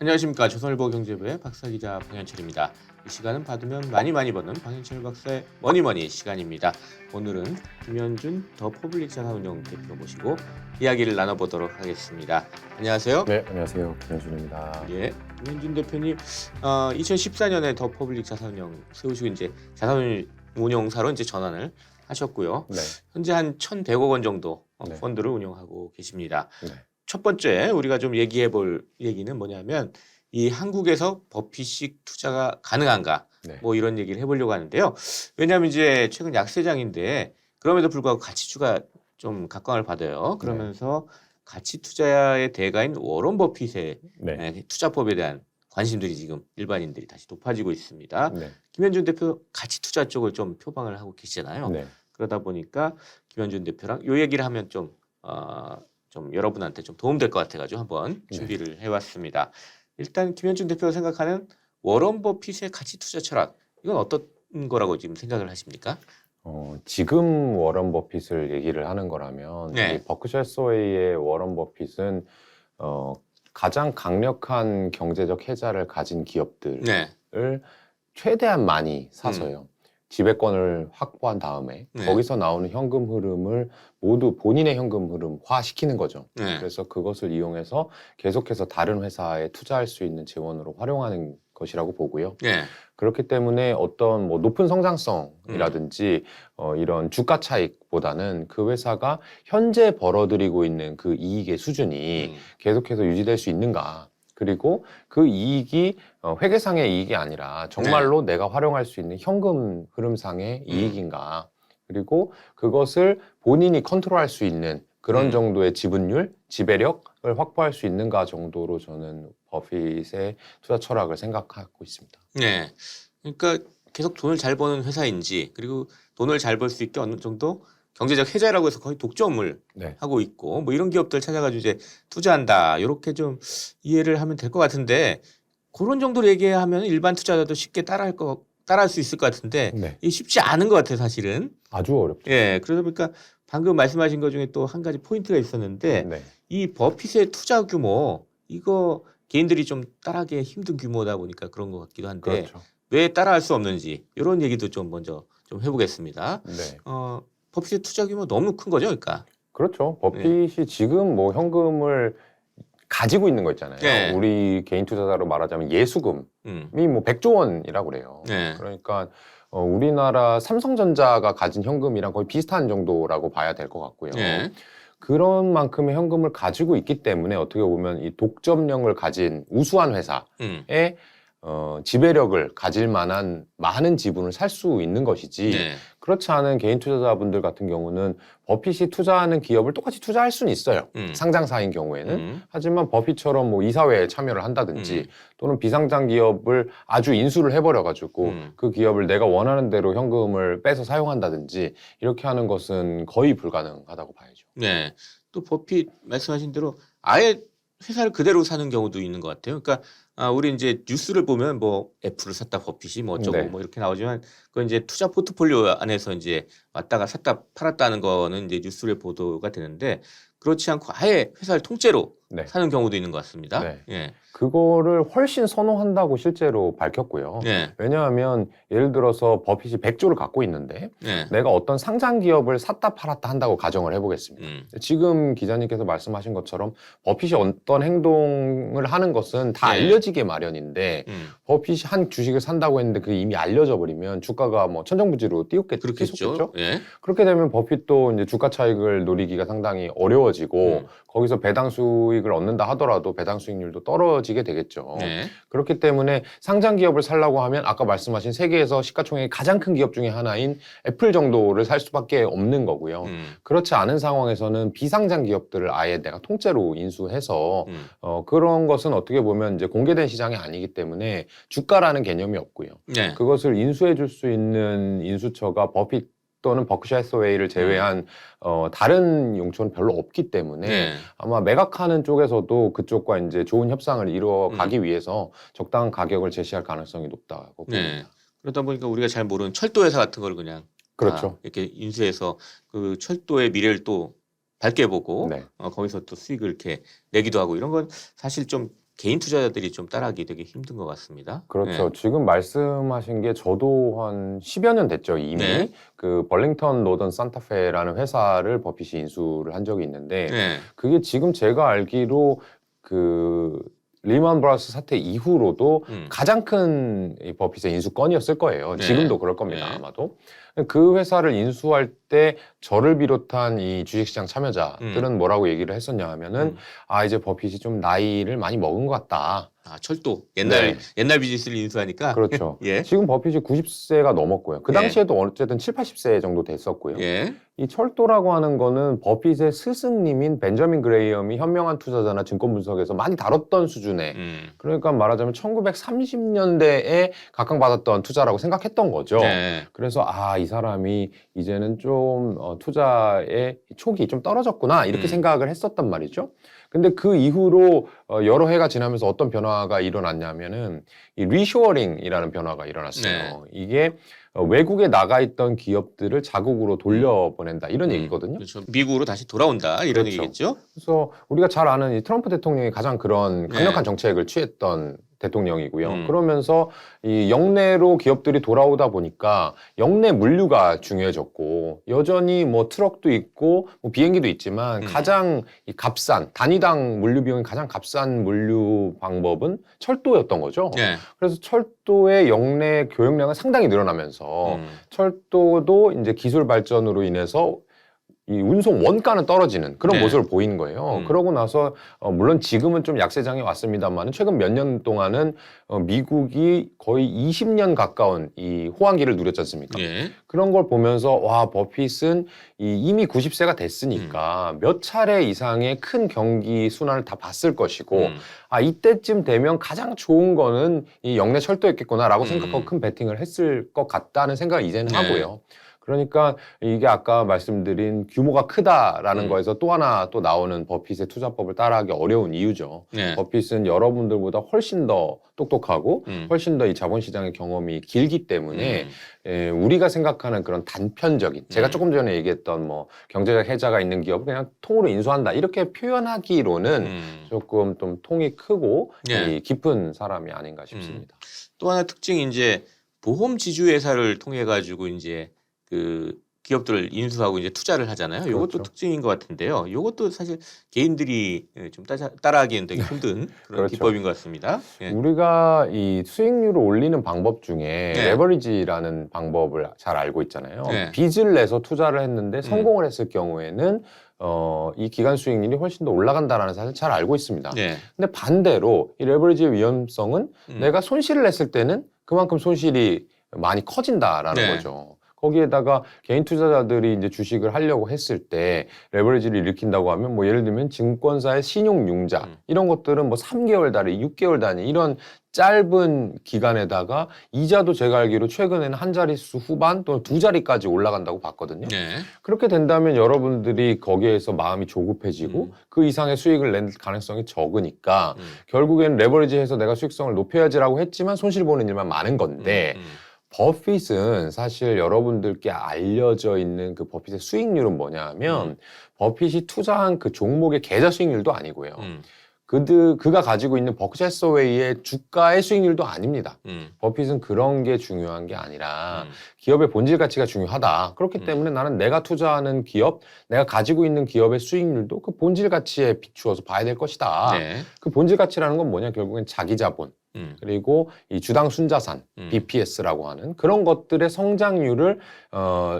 안녕하십니까. 조선일보 경제부의 박사 기자 방현철입니다. 이 시간은 받으면 많이 버는 방현철 박사의 머니머니 시간입니다. 오늘은 김현준 더 퍼블릭 자산운용 대표 모시고 이야기를 나눠보도록 하겠습니다. 안녕하세요. 네, 안녕하세요. 김현준입니다. 예, 김현준 대표님 2014년에 더 퍼블릭 자산운용 세우시고 이제 자산운용사로 이제 전환을 하셨고요. 네. 현재 한 1,100억 원 정도 네. 펀드를 운영하고 계십니다. 네. 첫 번째 우리가 좀 얘기해 볼 얘기는 뭐냐면 이 한국에서 버핏식 투자가 가능한가 네. 뭐 이런 얘기를 해보려고 하는데요. 왜냐하면 이제 최근 약세장인데 그럼에도 불구하고 가치주가 좀 각광을 받아요. 그러면서 가치 투자의 대가인 워런 버핏의 네. 투자법에 대한 관심들이 지금 일반인들이 다시 높아지고 있습니다. 네. 김현준 대표 가치 투자 쪽을 좀 표방을 하고 계시잖아요. 네. 그러다 보니까 김현준 대표랑 요 얘기를 하면 좀 여러분한테 좀 도움될 것 같아가지고 한번 준비를 해왔습니다. 일단 김현준 대표가 생각하는 워런 버핏의 가치 투자 철학 이건 어떤 거라고 지금 생각을 하십니까? 지금 워런 버핏을 얘기를 하는 거라면 이 버크셔 해서웨이의 워런 버핏은 가장 강력한 경제적 혜자를 가진 기업들을 최대한 많이 사서요. 지배권을 확보한 다음에 거기서 나오는 현금 흐름을 모두 본인의 현금 흐름화 시키는 거죠. 그래서 그것을 이용해서 계속해서 다른 회사에 투자할 수 있는 재원으로 활용하는 것이라고 보고요. 그렇기 때문에 어떤 뭐 높은 성장성이라든지 이런 주가 차익보다는 그 회사가 현재 벌어들이고 있는 그 이익의 수준이 계속해서 유지될 수 있는가. 그리고 그 이익이 회계상의 이익이 아니라 정말로 내가 활용할 수 있는 현금 흐름상의 이익인가. 그리고 그것을 본인이 컨트롤할 수 있는 그런 정도의 지분율, 지배력을 확보할 수 있는가 정도로 저는 버핏의 투자 철학을 생각하고 있습니다. 네. 그러니까 계속 돈을 잘 버는 회사인지 그리고 돈을 잘 벌 수 있게 어느 정도 경제적 혜자라고 해서 거의 독점을 하고 있고 뭐 이런 기업들 찾아가지고 이제 투자한다 이렇게 좀 이해를 하면 될 것 같은데 그런 정도로 얘기하면 일반 투자자도 쉽게 따라할 수 있을 것 같은데 이게 쉽지 않은 것 같아요 사실은. 아주 어렵죠. 예, 그러다 보니까 방금 말씀하신 것 중에 또 한 가지 포인트가 있었는데 이 버핏의 투자 규모 이거 개인들이 좀 따라하기 힘든 규모다 보니까 그런 것 같기도 한데 왜 따라할 수 없는지 이런 얘기도 좀 먼저 좀 해보겠습니다. 버핏의 투자 규모 너무 큰 거죠, 그러니까. 그렇죠. 버핏이 지금 뭐 현금을 가지고 있는 거 있잖아요. 우리 개인 투자자로 말하자면 예수금이 뭐 100조 원이라고 그래요. 그러니까 우리나라 삼성전자가 가진 현금이랑 거의 비슷한 정도라고 봐야 될 것 같고요. 그런 만큼의 현금을 가지고 있기 때문에 어떻게 보면 이 독점력을 가진 우수한 회사의 지배력을 가질 만한 많은 지분을 살 수 있는 것이지 그렇지 않은 개인 투자자분들 같은 경우는 버핏이 투자하는 기업을 똑같이 투자할 수는 있어요. 상장사인 경우에는. 하지만 버핏처럼 뭐 이사회에 참여를 한다든지 또는 비상장 기업을 아주 인수를 해버려가지고 그 기업을 내가 원하는 대로 현금을 빼서 사용한다든지 이렇게 하는 것은 거의 불가능하다고 봐야죠. 네. 또 버핏 말씀하신 대로 아예 회사를 그대로 사는 경우도 있는 것 같아요. 그러니까 우리 이제 뉴스를 보면 뭐 애플을 샀다 버핏이 뭐 어쩌고 뭐 이렇게 나오지만 그건 이제 투자 포트폴리오 안에서 이제 왔다가 샀다 팔았다는 거는 이제 뉴스에 보도가 되는데 그렇지 않고 아예 회사를 통째로 사는 경우도 있는 것 같습니다. 그거를 훨씬 선호한다고 실제로 밝혔고요. 왜냐하면 예를 들어서 버핏이 100조를 갖고 있는데 내가 어떤 상장 기업을 샀다 팔았다 한다고 가정을 해보겠습니다. 지금 기자님께서 말씀하신 것처럼 버핏이 어떤 행동을 하는 것은 다 알려지게 마련인데 버핏이 한 주식을 산다고 했는데 그게 이미 알려져 버리면 주가가 뭐 천정부지로 뛰었겠죠. 그렇게 되면 버핏도 이제 주가 차익을 노리기가 상당히 어려워지고 거기서 배당 수익을 얻는다 하더라도 배당 수익률도 떨어지게 되겠죠. 그렇기 때문에 상장 기업을 살라고 하면 아까 말씀하신 세계에서 시가총액이 가장 큰 기업 중에 하나인 애플 정도를 살 수밖에 없는 거고요. 그렇지 않은 상황에서는 비상장 기업들을 아예 내가 통째로 인수해서 그런 것은 어떻게 보면 이제 공개된 시장이 아니기 때문에 주가라는 개념이 없고요. 그것을 인수해 줄 수 있는 인수처가 버핏 또는 버크셔 해서웨이를 제외한 다른 용처는 별로 없기 때문에 아마 매각하는 쪽에서도 그쪽과 이제 좋은 협상을 이루어가기 위해서 적당한 가격을 제시할 가능성이 높다고 봅니다. 그러다 보니까 우리가 잘 모르는 철도 회사 같은 걸 그냥 이렇게 인수해서 그 철도의 미래를 또 밝게 보고 거기서 또 수익을 이렇게 내기도 하고 이런 건 사실 좀 개인 투자자들이 좀 따라하기 되게 힘든 것 같습니다. 그렇죠. 네. 지금 말씀하신 게 저도 한 10여 년 됐죠, 이미. 네. 그 벌링턴 노던 산타페라는 회사를 버핏이 인수를 한 적이 있는데 네. 그게 지금 제가 알기로 그 리먼 브라더스 사태 이후로도 가장 큰 이 버핏의 인수건이었을 거예요. 네. 지금도 그럴 겁니다, 네. 아마도. 그 회사를 인수할 때 저를 비롯한 이 주식시장 참여자들은 뭐라고 얘기를 했었냐 하면은 아, 이제 버핏이 좀 나이를 많이 먹은 것 같다. 아, 철도. 네. 옛날 비즈니스를 인수하니까. 그렇죠. 예. 지금 버핏이 90세가 넘었고요. 그 예. 당시에도 어쨌든 7, 80세 정도 됐었고요. 예. 이 철도라고 하는 거는 버핏의 스승님인 벤저민 그레이엄이 현명한 투자자나 증권 분석에서 많이 다뤘던 수준의 그러니까 말하자면 1930년대에 각광받았던 투자라고 생각했던 거죠. 네. 그래서 아, 이 사람이 이제는 좀 투자의 촉이 좀 떨어졌구나 이렇게 생각을 했었단 말이죠. 근데 그 이후로 여러 해가 지나면서 어떤 변화가 일어났냐면은 이 리쇼어링이라는 변화가 일어났어요. 네. 이게 외국에 나가 있던 기업들을 자국으로 돌려보낸다 이런 얘기거든요. 그렇죠. 미국으로 다시 돌아온다 이런 그렇죠. 얘기겠죠. 그래서 우리가 잘 아는 이 트럼프 대통령이 가장 그런 강력한 정책을 취했던 대통령이고요. 그러면서 이 영내로 기업들이 돌아오다 보니까 영내 물류가 중요해졌고 여전히 뭐 트럭도 있고 뭐 비행기도 있지만 가장 이 값싼 단위당 물류 비용이 가장 값싼 물류 방법은 철도였던 거죠. 네. 그래서 철도의 영내 교역량은 상당히 늘어나면서 철도도 이제 기술 발전으로 인해서 이 운송 원가는 떨어지는 그런 네. 모습을 보이는 거예요. 그러고 나서 물론 지금은 좀 약세장에 왔습니다만 최근 몇 년 동안은 미국이 거의 20년 가까운 이 호황기를 누렸지 않습니까? 네. 그런 걸 보면서 와, 버핏은 이미 90세가 됐으니까 몇 차례 이상의 큰 경기 순환을 다 봤을 것이고 아, 이때쯤 되면 가장 좋은 거는 이 영내 철도였겠구나라고 생각하고 큰 베팅을 했을 것 같다는 생각을 이제는 하고요. 그러니까 이게 아까 말씀드린 규모가 크다라는 거에서 또 하나 또 나오는 버핏의 투자법을 따라하기 어려운 이유죠. 네. 버핏은 여러분들보다 훨씬 더 똑똑하고 훨씬 더 이 자본시장의 경험이 길기 때문에 우리가 생각하는 그런 단편적인 제가 조금 전에 얘기했던 뭐 경제적 혜자가 있는 기업을 그냥 통으로 인수한다 이렇게 표현하기로는 조금 좀 통이 크고 이 깊은 사람이 아닌가 싶습니다. 또 하나 특징이 이제 보험 지주 회사를 통해 가지고 이제 그 기업들을 인수하고 이제 투자를 하잖아요. 그렇죠. 이것도 특징인 것 같은데요. 이것도 사실 개인들이 좀 따라하기에는 되게 힘든 그런 그렇죠. 기법인 것 같습니다. 예. 우리가 이 수익률을 올리는 방법 중에 네. 레버리지라는 방법을 잘 알고 있잖아요. 네. 빚을 내서 투자를 했는데 성공을 했을 경우에는 이 기간 수익률이 훨씬 더 올라간다는 사실을 잘 알고 있습니다. 네. 근데 반대로 이 레버리지의 위험성은 내가 손실을 냈을 때는 그만큼 손실이 많이 커진다라는 네. 거죠. 거기에다가 개인 투자자들이 이제 주식을 하려고 했을 때 레버리지를 일으킨다고 하면 뭐 예를 들면 증권사의 신용 융자 이런 것들은 뭐 3개월 단위, 6개월 단위 이런 짧은 기간에다가 이자도 제가 알기로 최근에는 한 자릿수 후반 또는 두 자리까지 올라간다고 봤거든요. 네. 그렇게 된다면 여러분들이 거기에서 마음이 조급해지고 그 이상의 수익을 낼 가능성이 적으니까 결국에는 레버리지해서 내가 수익성을 높여야지라고 했지만 손실 보는 일만 많은 건데 버핏은 사실 여러분들께 알려져 있는 그 버핏의 수익률은 뭐냐 하면 버핏이 투자한 그 종목의 계좌 수익률도 아니고요. 그가 가지고 있는 버크셔 해서웨이의 주가의 수익률도 아닙니다. 버핏은 그런 게 중요한 게 아니라 기업의 본질 가치가 중요하다. 그렇기 때문에 나는 내가 투자하는 기업, 내가 가지고 있는 기업의 수익률도 그 본질 가치에 비추어서 봐야 될 것이다. 네. 그 본질 가치라는 건 뭐냐? 결국엔 자기 자본. 그리고 이 주당 순자산, BPS라고 하는 그런 것들의 성장률을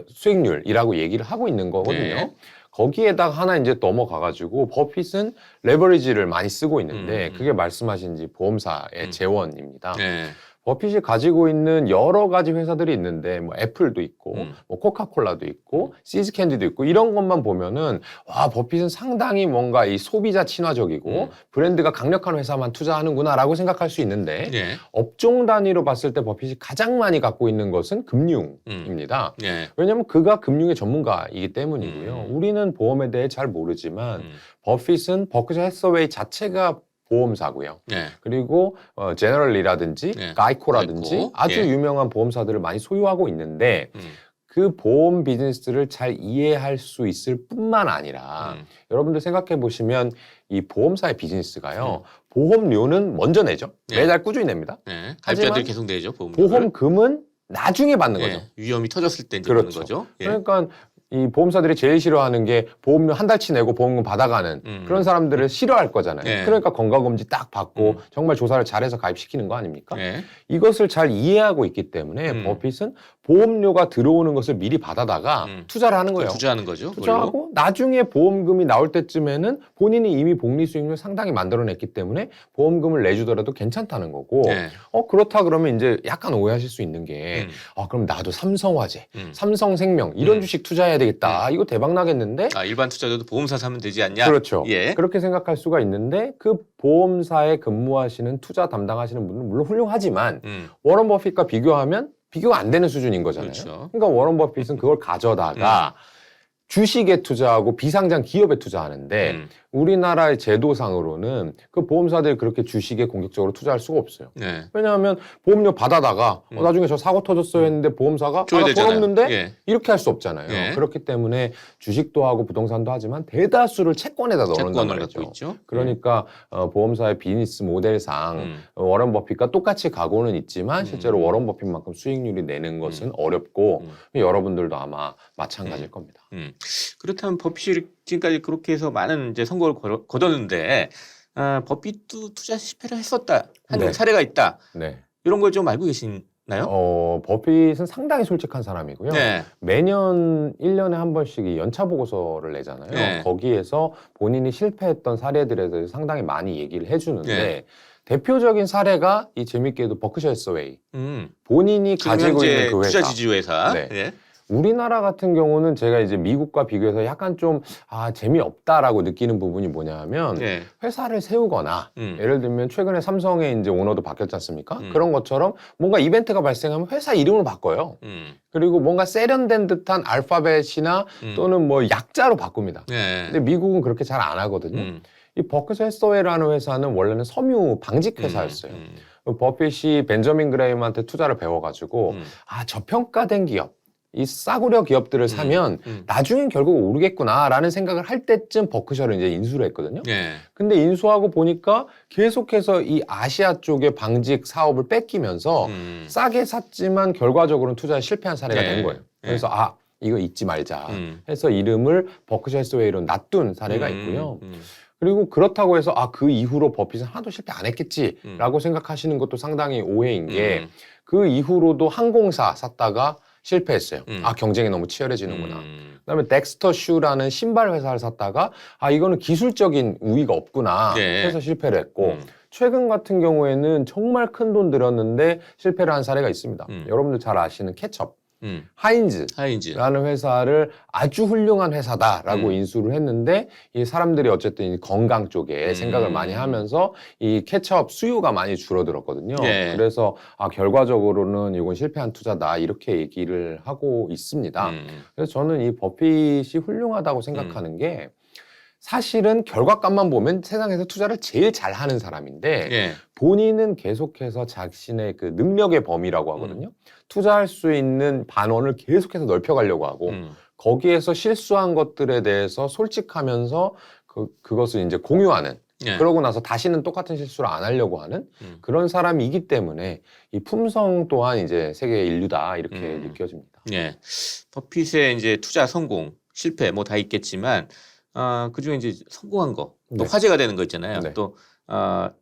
수익률이라고 얘기를 하고 있는 거거든요. 네. 거기에다가 하나 이제 넘어가가지고 버핏은 레버리지를 많이 쓰고 있는데 그게 말씀하신 보험사의 재원입니다. 네. 버핏이 가지고 있는 여러 가지 회사들이 있는데 뭐 애플도 있고 뭐 코카콜라도 있고 시즈캔디도 있고 이런 것만 보면은 와 버핏은 상당히 뭔가 이 소비자 친화적이고 브랜드가 강력한 회사만 투자하는구나라고 생각할 수 있는데 네. 업종 단위로 봤을 때 버핏이 가장 많이 갖고 있는 것은 금융입니다. 네. 왜냐하면 그가 금융의 전문가이기 때문이고요. 우리는 보험에 대해 잘 모르지만 버핏은 버크셔 해서웨이 자체가 보험사고요. 네. 그리고 제너럴리라든지 네. 가이코라든지 가이코. 아주 예. 유명한 보험사들을 많이 소유하고 있는데 그 보험 비즈니스를 잘 이해할 수 있을 뿐만 아니라 여러분들 생각해 보시면 이 보험사의 비즈니스가요. 보험료는 먼저 내죠. 매달 꾸준히 냅니다. 가입자들이 계속 내죠. 보험료를. 보험금은 나중에 받는 거죠. 위험이 터졌을 때 이제 그렇죠. 받는 거죠. 그러니까 이 보험사들이 제일 싫어하는 게 보험료 한 달치 내고 보험금 받아가는 그런 사람들을 싫어할 거잖아요. 그러니까 건강검진 딱 받고 정말 조사를 잘해서 가입시키는 거 아닙니까? 이것을 잘 이해하고 있기 때문에 버핏은 보험료가 들어오는 것을 미리 받아다가 투자를 하는 거예요. 투자하는 거죠. 투자하고 그걸로. 나중에 보험금이 나올 때쯤에는 본인이 이미 복리 수익률 상당히 만들어냈기 때문에 보험금을 내주더라도 괜찮다는 거고 그렇다 그러면 이제 약간 오해하실 수 있는 게 그럼 나도 삼성화재, 삼성생명 이런 주식 투자해야 되겠다. 이거 대박 나겠는데? 일반 투자자도 보험사 사면 되지 않냐? 그렇죠. 그렇게 생각할 수가 있는데 그 보험사에 근무하시는 투자 담당하시는 분은 물론 훌륭하지만 워런 버핏과 비교하면 비교가 안 되는 수준인 거잖아요. 그렇죠. 그러니까 워런 버핏은 그걸 가져다가 주식에 투자하고 비상장 기업에 투자하는데 우리나라의 제도상으로는 그 보험사들이 그렇게 주식에 공격적으로 투자할 수가 없어요. 왜냐하면 보험료 받아다가 나중에 저 사고 터졌어요 했는데 보험사가 돈 없는데 이렇게 할 수 없잖아요. 그렇기 때문에 주식도 하고 부동산도 하지만 대다수를 채권에다 넣는단 말이죠. 그러니까 보험사의 비즈니스 모델상 워런 버핏과 똑같이 가고는 있지만 실제로 워런 버핏만큼 수익률이 내는 것은 어렵고 여러분들도 아마 마찬가지일 겁니다. 그렇다면 버핏이 지금까지 그렇게 해서 많은 이제 성공을 거뒀는데 버핏도 투자 실패를 했었다 하는 사례가 있다. 이런 걸 좀 알고 계시나요? 버핏은 상당히 솔직한 사람이고요. 매년 1년에 한 번씩 이 연차 보고서를 내잖아요. 거기에서 본인이 실패했던 사례들에 대해서 상당히 많이 얘기를 해주는데 대표적인 사례가 이 재밌게도 버크셔 해서웨이. 본인이 가지고 있는 그 회사. 투자 지주 회사. 우리나라 같은 경우는 제가 이제 미국과 비교해서 약간 좀 재미없다라고 느끼는 부분이 뭐냐 하면 회사를 세우거나 예를 들면 최근에 삼성의 이제 오너도 바뀌었지 않습니까? 그런 것처럼 뭔가 이벤트가 발생하면 회사 이름을 바꿔요. 그리고 뭔가 세련된 듯한 알파벳이나 또는 뭐 약자로 바꿉니다. 근데 미국은 그렇게 잘 안 하거든요. 이 버크셔 해서웨이라는 회사는 원래는 섬유 방직 회사였어요. 버핏이 벤저민 그레임한테 투자를 배워가지고 저평가된 기업 이 싸구려 기업들을 사면 나중엔 결국 오르겠구나라는 생각을 할 때쯤 버크셔를 이제 인수를 했거든요. 근데 인수하고 보니까 계속해서 이 아시아 쪽의 방직 사업을 뺏기면서 싸게 샀지만 결과적으로는 투자에 실패한 사례가 된 거예요. 그래서 이거 잊지 말자 해서 이름을 버크셔 해서웨이로 놔둔 사례가 있고요. 그리고 그렇다고 해서 그 이후로 버핏은 하나도 실패 안 했겠지라고 생각하시는 것도 상당히 오해인 게 그 이후로도 항공사 샀다가 실패했어요. 경쟁이 너무 치열해지는구나. 그다음에 덱스터 슈라는 신발 회사를 샀다가 이거는 기술적인 우위가 없구나 해서 실패를 했고 최근 같은 경우에는 정말 큰 돈 들였는데 실패를 한 사례가 있습니다. 여러분들 잘 아시는 케첩. 하인즈라는 회사를 아주 훌륭한 회사다라고 인수를 했는데 이 사람들이 어쨌든 이 건강 쪽에 생각을 많이 하면서 이 케첩 수요가 많이 줄어들었거든요. 그래서 결과적으로는 이건 실패한 투자다 이렇게 얘기를 하고 있습니다. 그래서 저는 이 버핏이 훌륭하다고 생각하는 게 사실은 결과값만 보면 세상에서 투자를 제일 잘하는 사람인데 본인은 계속해서 자신의 그 능력의 범위라고 하거든요. 투자할 수 있는 반원을 계속해서 넓혀가려고 하고 거기에서 실수한 것들에 대해서 솔직하면서 그것을 이제 공유하는 그러고 나서 다시는 똑같은 실수를 안 하려고 하는 그런 사람이기 때문에 이 품성 또한 이제 세계 인류다 이렇게 느껴집니다. 버핏의 이제 투자 성공, 실패 뭐 다 있겠지만 그중에 이제 성공한 거, 또 화제가 되는 거 있잖아요. 또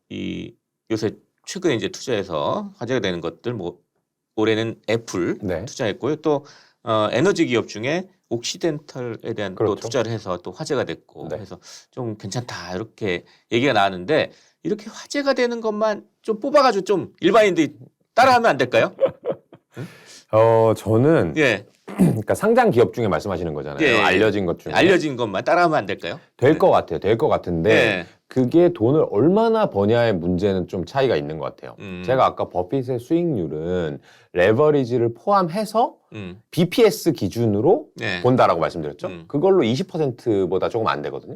이 요새 최근에 이제 투자해서 화제가 되는 것들 뭐 올해는 애플 투자했고요. 또 에너지 기업 중에 옥시덴탈에 대한 또 투자를 해서 또 화제가 됐고 그래서 좀 괜찮다 이렇게 얘기가 나왔는데 이렇게 화제가 되는 것만 좀 뽑아가지고 좀 일반인들이 따라하면 안 될까요? 저는 그러니까 상장 기업 중에 말씀하시는 거잖아요. 알려진 것 중에. 알려진 것만 따라하면 안 될까요? 될 것 같아요. 될 것 같은데 그게 돈을 얼마나 버냐의 문제는 좀 차이가 있는 것 같아요. 제가 아까 버핏의 수익률은 레버리지를 포함해서 BPS 기준으로 본다라고 말씀드렸죠. 그걸로 20%보다 조금 안 되거든요.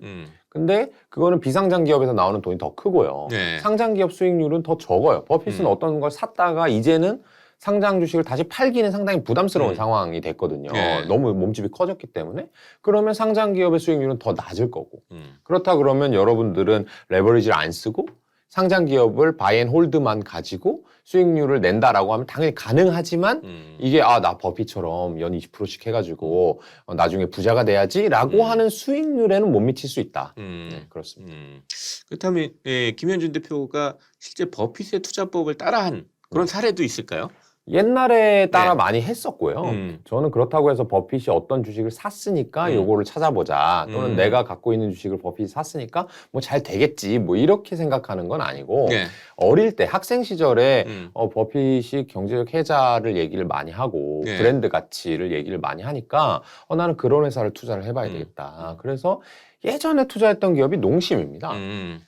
근데 그거는 비상장 기업에서 나오는 돈이 더 크고요. 상장 기업 수익률은 더 적어요. 버핏은 어떤 걸 샀다가 이제는 상장 주식을 다시 팔기는 상당히 부담스러운 상황이 됐거든요. 너무 몸집이 커졌기 때문에. 그러면 상장 기업의 수익률은 더 낮을 거고. 그렇다 그러면 여러분들은 레버리지를 안 쓰고 상장 기업을 바이앤홀드만 가지고 수익률을 낸다라고 하면 당연히 가능하지만 이게 나 버핏처럼 연 20%씩 해가지고 나중에 부자가 돼야지라고 하는 수익률에는 못 미칠 수 있다. 네, 그렇습니다. 그렇다면 김현준 대표가 실제 버핏의 투자법을 따라한 그런 사례도 있을까요? 옛날에 따라 많이 했었고요. 저는 그렇다고 해서 버핏이 어떤 주식을 샀으니까 요거를 찾아보자. 또는 내가 갖고 있는 주식을 버핏이 샀으니까 뭐 잘 되겠지. 뭐 이렇게 생각하는 건 아니고 어릴 때 학생 시절에 버핏이 경제적 해자를 얘기를 많이 하고 브랜드 가치를 얘기를 많이 하니까 나는 그런 회사를 투자를 해봐야 되겠다. 그래서 예전에 투자했던 기업이 농심입니다.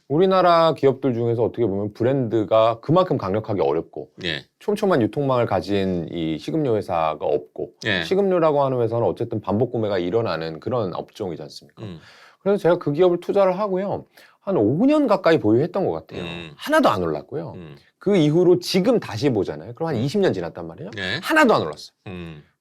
우리나라 기업들 중에서 어떻게 보면 브랜드가 그만큼 강력하기 어렵고 촘촘한 유통망을 가진 이 식음료 회사가 없고 식음료라고 하는 회사는 어쨌든 반복 구매가 일어나는 그런 업종이지 않습니까? 그래서 제가 그 기업을 투자를 하고요. 한 5년 가까이 보유했던 것 같아요. 하나도 안 올랐고요. 그 이후로 지금 다시 보잖아요. 그럼 한 20년 지났단 말이에요. 하나도 안 올랐어요.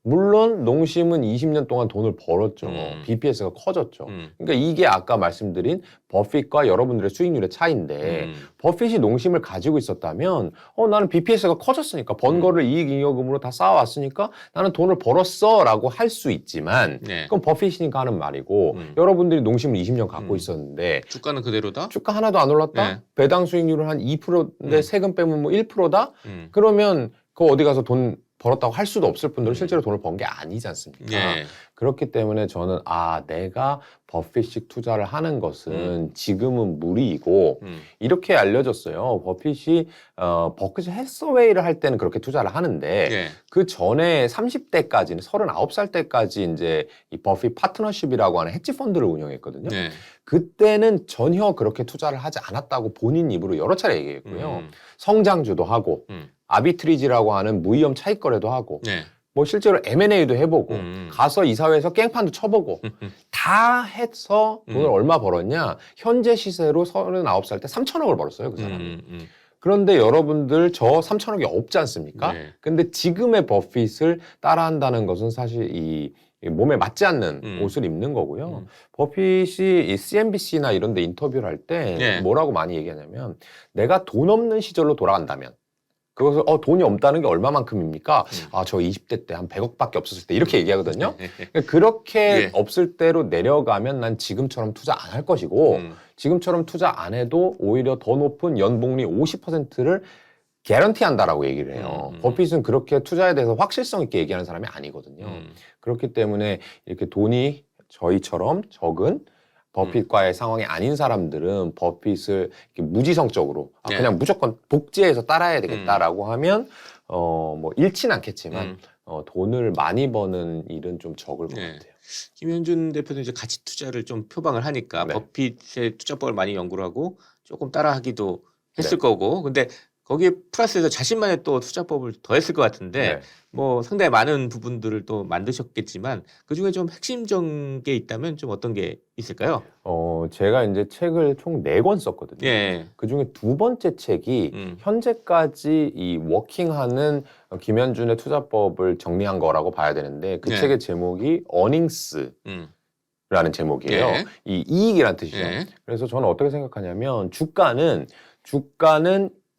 물론 농심은 20년 동안 돈을 벌었죠. BPS가 커졌죠. 그러니까 이게 아까 말씀드린 버핏과 여러분들의 수익률의 차이인데 버핏이 농심을 가지고 있었다면 나는 BPS가 커졌으니까 번 거를 이익잉여금으로 다 쌓아왔으니까 나는 돈을 벌었어 라고 할 수 있지만 그건 버핏이니까 하는 말이고 여러분들이 농심을 20년 갖고 있었는데 주가는 그대로다? 주가 하나도 안 올랐다? 배당 수익률은 한 2%인데 세금 빼면 뭐 1%다? 그러면 그거 어디 가서 돈 벌었다고 할 수도 없을 뿐더러 실제로 돈을 번 게 아니지 않습니까? 그렇기 때문에 저는 내가 버핏식 투자를 하는 것은 지금은 무리이고 이렇게 알려졌어요. 버핏이 버크셔 해서웨이를 할 때는 그렇게 투자를 하는데 그 전에 30대까지는 39살 때까지 이제 이 버핏 파트너십이라고 하는 헤지 펀드를 운영했거든요. 그때는 전혀 그렇게 투자를 하지 않았다고 본인 입으로 여러 차례 얘기했고요. 성장주도 하고 아비트리지라고 하는 무위험 차익 거래도 하고 뭐 실제로 M&A도 해보고 가서 이사회에서 깽판도 쳐보고 다 해서 돈을 얼마 벌었냐? 현재 시세로 39살 때 3천억을 벌었어요, 그 사람이. 그런데 여러분들 저 3천억이 없지 않습니까? 근데 지금의 버핏을 따라한다는 것은 사실 이 몸에 맞지 않는 옷을 입는 거고요. 버핏이 이 CNBC나 이런 데 인터뷰를 할 때 뭐라고 많이 얘기하냐면 내가 돈 없는 시절로 돌아간다면 그것을 돈이 없다는 게 얼마만큼입니까? 저 20대 때 한 100억밖에 없었을 때 이렇게 얘기하거든요. 그러니까 그렇게 없을 때로 내려가면 난 지금처럼 투자 안 할 것이고 지금처럼 투자 안 해도 오히려 더 높은 연복리 50%를 개런티한다라고 얘기를 해요. 버핏은 그렇게 투자에 대해서 확실성 있게 얘기하는 사람이 아니거든요. 그렇기 때문에 이렇게 돈이 저희처럼 적은 버핏과의 상황이 아닌 사람들은 버핏을 이렇게 무지성적으로 그냥 무조건 복제해서 따라야 되겠다라고 하면 뭐 잃진 않겠지만 돈을 많이 버는 일은 좀 적을 것 같아요. 김현준 대표도 이제 가치 투자를 좀 표방을 하니까 버핏의 투자법을 많이 연구를 하고 조금 따라하기도 했을 거고 근데 거기에 플러스해서 자신만의 또 투자법을 더했을 것 같은데 뭐 상당히 많은 부분들을 또 만드셨겠지만 그중에 좀 핵심적인 게 있다면 좀 어떤 게 있을까요? 제가 이제 책을 총 4권 썼거든요. 그중에 2번째 책이 현재까지 이 워킹하는 김현준의 투자법을 정리한 거라고 봐야 되는데 그 책의 제목이 어닝스 라는 제목이에요. 이 이익이란 뜻이죠. 그래서 저는 어떻게 생각하냐면 주가는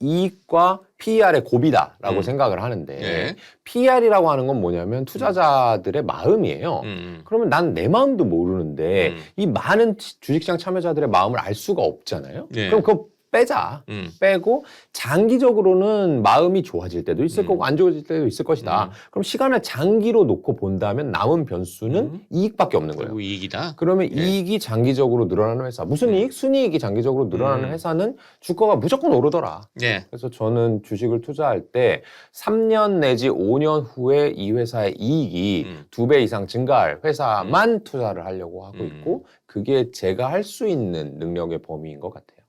이익과 PER의 곱이다라고 생각을 하는데 PER이라고 하는 건 뭐냐면 투자자들의 마음이에요. 그러면 난 내 마음도 모르는데 이 많은 주식시장 참여자들의 마음을 알 수가 없잖아요. 그럼 그거 빼자. 빼고 장기적으로는 마음이 좋아질 때도 있을 거고 안 좋아질 때도 있을 것이다. 그럼 시간을 장기로 놓고 본다면 남은 변수는 이익밖에 없는 거예요. 이익이다. 그러면 이익이 장기적으로 늘어나는 회사. 무슨 이익? 순이익이 장기적으로 늘어나는 회사는 주가가 무조건 오르더라. 그래서 저는 주식을 투자할 때 3년 내지 5년 후에 이 회사의 이익이 2배 이상 증가할 회사만 투자를 하려고 하고 있고 그게 제가 할 수 있는 능력의 범위인 것 같아요.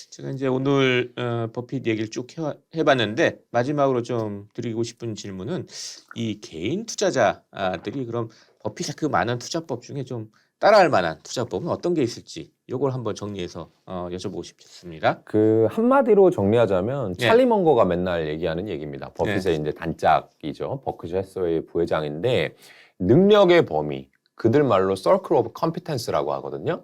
제가 이제 오늘 버핏 얘기를 쭉 해봤는데 마지막으로 좀 드리고 싶은 질문은 이 개인 투자자들이 그럼 버핏의 그 많은 투자법 중에 좀 따라할 만한 투자법은 어떤 게 있을지 이걸 한번 정리해서 여쭤보고 싶습니다. 그 한마디로 정리하자면 찰리 먼거가 맨날 얘기하는 얘기입니다. 버핏의 이제 단짝이죠. 버크셔 해서웨이 부회장인데 능력의 범위, 그들 말로 Circle of Competence라고 하거든요.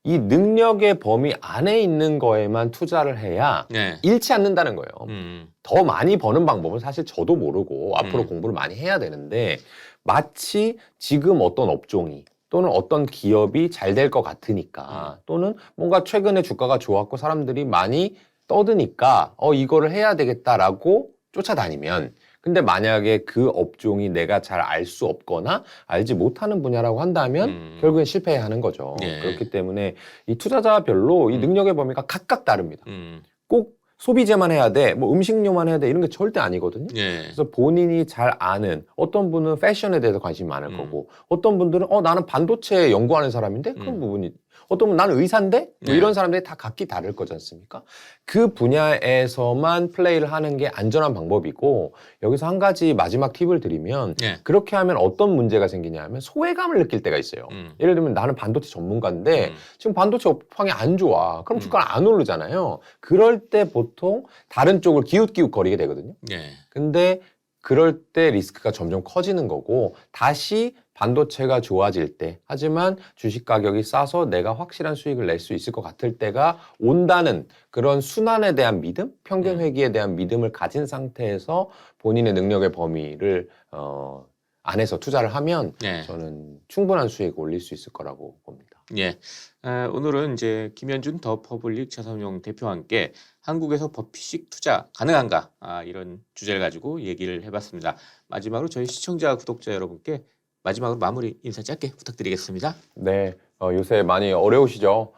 이 능력의 범위 안에 있는 거에만 투자를 해야 잃지 않는다는 거예요. 더 많이 버는 방법은 사실 저도 모르고 앞으로 공부를 많이 해야 되는데 마치 지금 어떤 업종이 또는 어떤 기업이 잘 될 것 같으니까 또는 뭔가 최근에 주가가 좋았고 사람들이 많이 떠드니까 이거를 해야 되겠다라고 쫓아다니면 근데 만약에 그 업종이 내가 잘 알 수 없거나 알지 못하는 분야라고 한다면 결국엔 실패해야 하는 거죠. 그렇기 때문에 이 투자자별로 이 능력의 범위가 각각 다릅니다. 꼭 소비재만 해야 돼, 뭐 음식료만 해야 돼 이런 게 절대 아니거든요. 그래서 본인이 잘 아는 어떤 분은 패션에 대해서 관심이 많을 거고 어떤 분들은 나는 반도체 연구하는 사람인데 그런 부분이 어떤 분은 나는 의사인데 뭐 이런 사람들이 다 각기 다를 거지 않습니까? 그 분야에서만 플레이를 하는 게 안전한 방법이고 여기서 한 가지 마지막 팁을 드리면 그렇게 하면 어떤 문제가 생기냐 하면 소외감을 느낄 때가 있어요. 예를 들면 나는 반도체 전문가인데 지금 반도체 업황이 안 좋아. 그럼 주가는 안 오르잖아요. 그럴 때 보통 다른 쪽을 기웃기웃거리게 되거든요. 근데 그럴 때 리스크가 점점 커지는 거고 다시 반도체가 좋아질 때 하지만 주식 가격이 싸서 내가 확실한 수익을 낼 수 있을 것 같을 때가 온다는 그런 순환에 대한 믿음, 평균 회귀에 대한 믿음을 가진 상태에서 본인의 능력의 범위를 안에서 투자를 하면 저는 충분한 수익을 올릴 수 있을 거라고 봅니다. 오늘은 이제 김현준 더 퍼블릭 자산운용 대표와 함께 한국에서 버핏식 투자 가능한가 이런 주제를 가지고 얘기를 해봤습니다. 마지막으로 저희 시청자 구독자 여러분께 마지막으로 마무리 인사 짧게 부탁드리겠습니다. 네, 요새 많이 어려우시죠?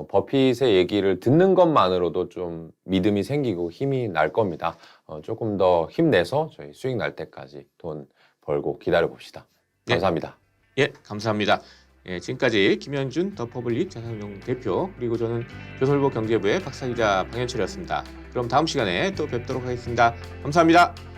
버핏의 얘기를 듣는 것만으로도 좀 믿음이 생기고 힘이 날 겁니다. 조금 더 힘내서 저희 수익 날 때까지 돈 벌고 기다려 봅시다. 감사합니다. 감사합니다. 지금까지 김현준 더 퍼블릭 자산운용 대표 그리고 저는 조선일보 경제부의 박사기자 방현철이었습니다. 그럼 다음 시간에 또 뵙도록 하겠습니다. 감사합니다.